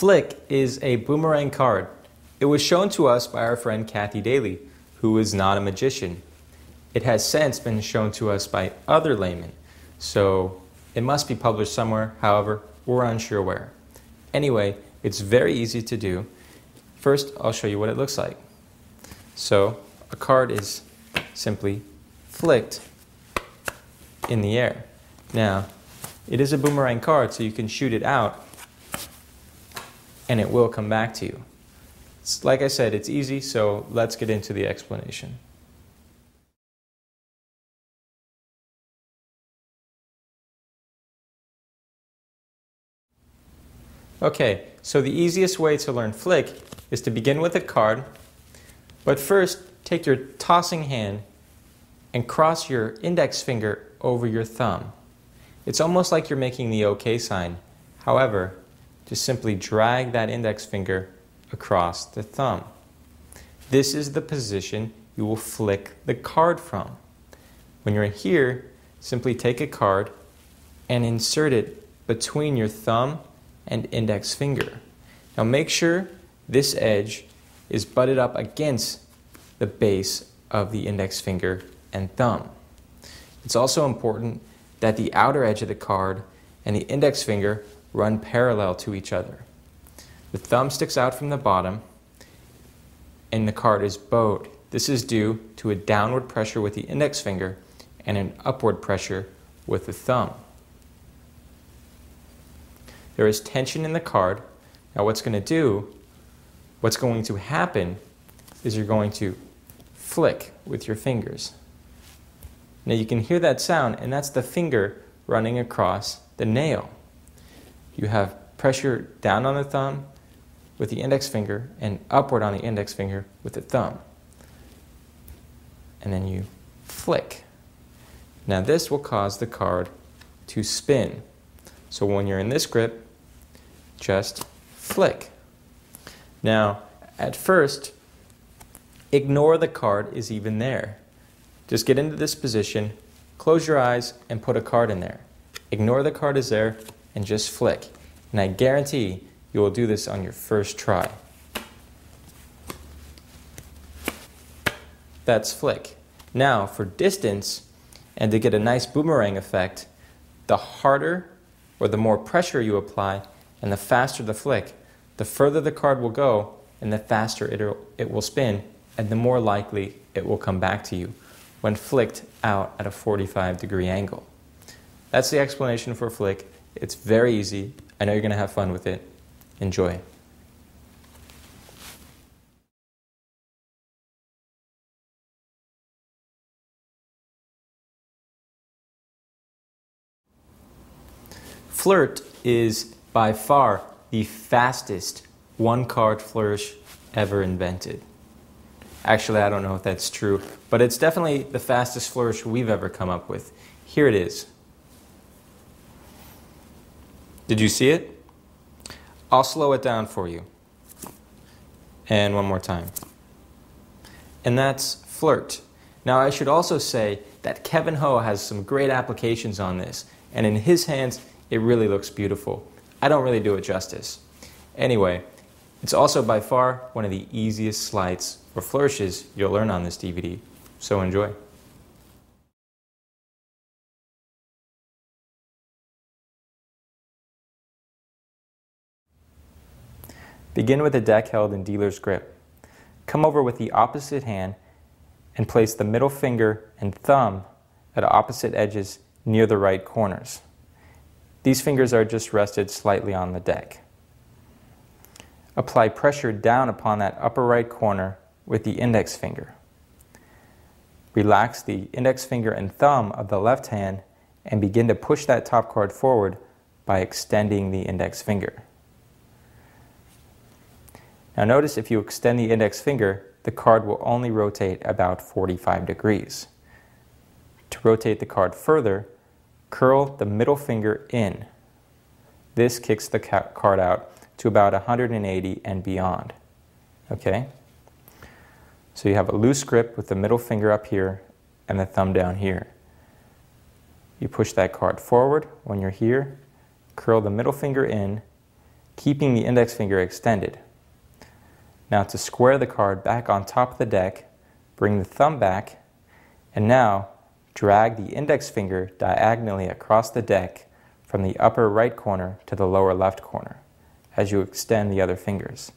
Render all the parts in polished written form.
Flick is a boomerang card. It was shown to us by our friend Kathy Daly, who is not a magician. It has since been shown to us by other laymen, so it must be published somewhere, however, we're unsure where. Anyway, it's very easy to do. First, I'll show you what it looks like. So, a card is simply flicked in the air. Now, it is a boomerang card, so you can shoot it out and it will come back to you. Like I said, it's easy, so let's get into the explanation. Okay, so the easiest way to learn flick is to begin with a card, but first take your tossing hand and cross your index finger over your thumb. It's almost like you're making the OK sign. However, just simply drag that index finger across the thumb. This is the position you will flick the card from. When you're here, simply take a card and insert it between your thumb and index finger. Now make sure this edge is butted up against the base of the index finger and thumb. It's also important that the outer edge of the card and the index finger run parallel to each other. The thumb sticks out from the bottom and the card is bowed. This is due to a downward pressure with the index finger and an upward pressure with the thumb. There is tension in the card. Now what's going to happen is you're going to flick with your fingers. Now you can hear that sound, and that's the finger running across the nail. You have pressure down on the thumb with the index finger and upward on the index finger with the thumb. And then you flick. Now this will cause the card to spin. So when you're in this grip, just flick. Now, at first, ignore the card is even there. Just get into this position, close your eyes, and put a card in there. Ignore the card is there, and just flick. And I guarantee you will do this on your first try. That's flick. Now, for distance, and to get a nice boomerang effect, the harder or the more pressure you apply, and the faster the flick, the further the card will go, and the faster it will spin, and the more likely it will come back to you when flicked out at a 45-degree angle. That's the explanation for flick. It's very easy. I know you're going to have fun with it. Enjoy. Flirt is by far the fastest one-card flourish ever invented. Actually, I don't know if that's true, but it's definitely the fastest flourish we've ever come up with. Here it is. Did you see it? I'll slow it down for you. And one more time. And that's flirt. Now I should also say that Kevin Ho has some great applications on this, and in his hands it really looks beautiful. I don't really do it justice. Anyway, it's also by far one of the easiest sleights or flourishes you'll learn on this DVD, so enjoy. Begin with the deck held in dealer's grip. Come over with the opposite hand and place the middle finger and thumb at opposite edges near the right corners. These fingers are just rested slightly on the deck. Apply pressure down upon that upper right corner with the index finger. Relax the index finger and thumb of the left hand and begin to push that top card forward by extending the index finger. Now notice if you extend the index finger, the card will only rotate about 45 degrees. To rotate the card further, curl the middle finger in. This kicks the card out to about 180 and beyond. Okay? So you have a loose grip with the middle finger up here and the thumb down here. You push that card forward when you're here, curl the middle finger in, keeping the index finger extended. Now to square the card back on top of the deck, bring the thumb back, and now drag the index finger diagonally across the deck from the upper right corner to the lower left corner as you extend the other fingers.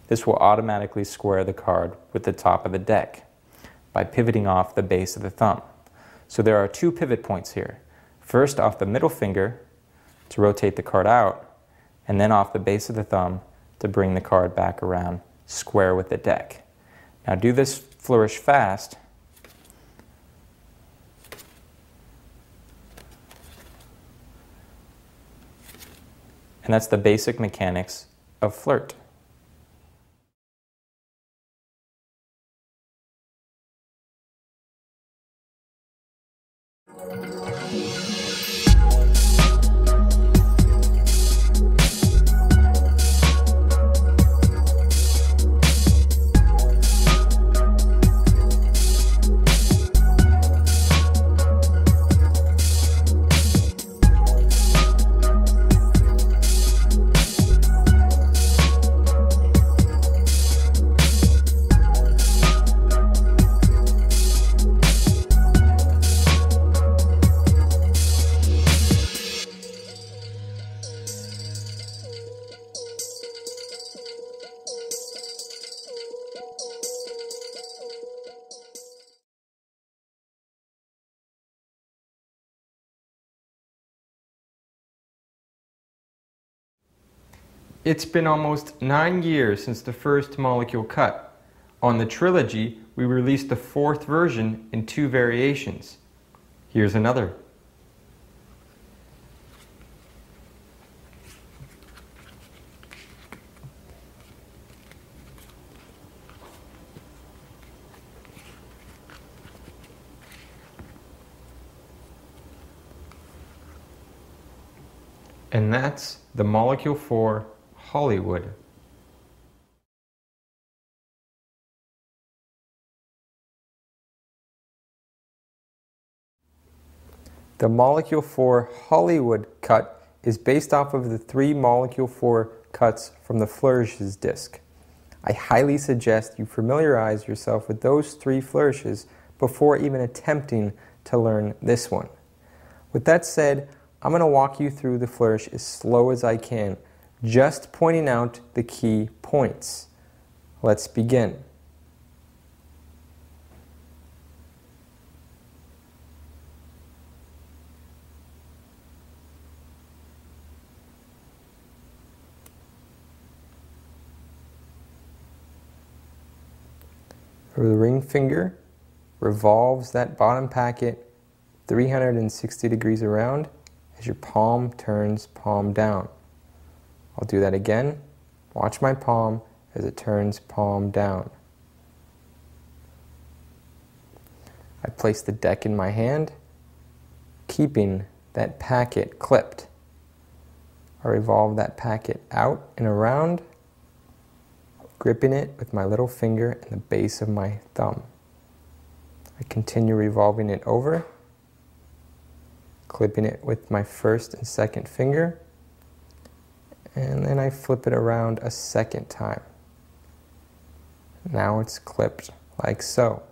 This will automatically square the card with the top of the deck by pivoting off the base of the thumb. So there are two pivot points here. First off the middle finger to rotate the card out, and then off the base of the thumb to bring the card back around square with the deck. Now do this flourish fast. And that's the basic mechanics of flirt. It's been almost 9 years since the first molecule cut. On the trilogy, we released the 4th version in 2 variations. Here's another. And that's the molecule 4 Hollywood. The molecule 4 Hollywood cut is based off of the 3 molecule 4 cuts from the Flourishes disc. I highly suggest you familiarize yourself with those 3 flourishes before even attempting to learn this one. With that said, I'm going to walk you through the flourish as slow as I can, just pointing out the key points. Let's begin. The ring finger revolves that bottom packet 360 degrees around as your palm turns palm down. I'll do that again. Watch my palm as it turns palm down. I place the deck in my hand, keeping that packet clipped. I revolve that packet out and around, gripping it with my little finger and the base of my thumb. I continue revolving it over, clipping it with my first and second finger, and then I flip it around a second time. Now it's clipped like so.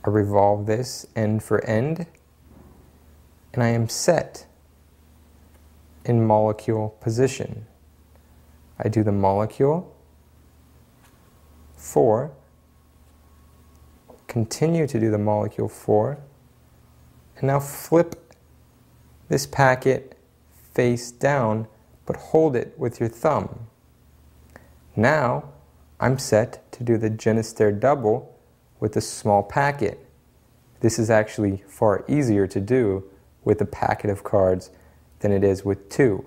I revolve this end for end, and I am set in molecule position. I do the molecule 4, continue to do the molecule 4, and now flip this packet face down, but hold it with your thumb. Now I'm set to do the Genister double with a small packet. This is actually far easier to do with a packet of cards than it is with 2.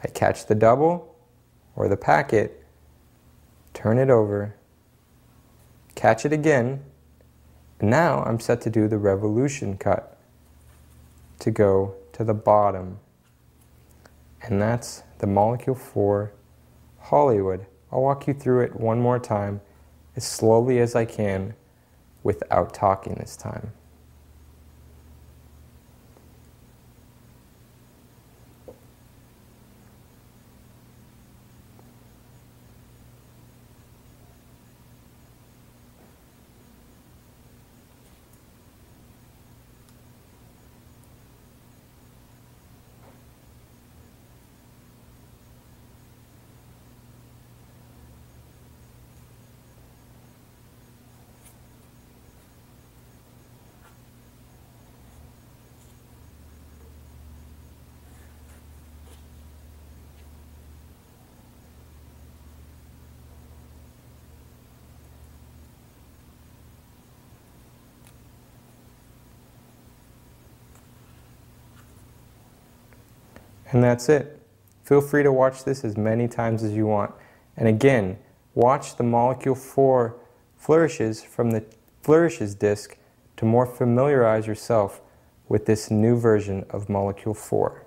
I catch the double or the packet, turn it over, catch it again, and now I'm set to do the revolution cut to go to the bottom. And that's the molecule 4 Hollywood. I'll walk you through it one more time as slowly as I can without talking this time. And that's it. Feel free to watch this as many times as you want. And again, watch the Molecule 4 Flourishes from the Flourishes disc to more familiarize yourself with this new version of Molecule 4.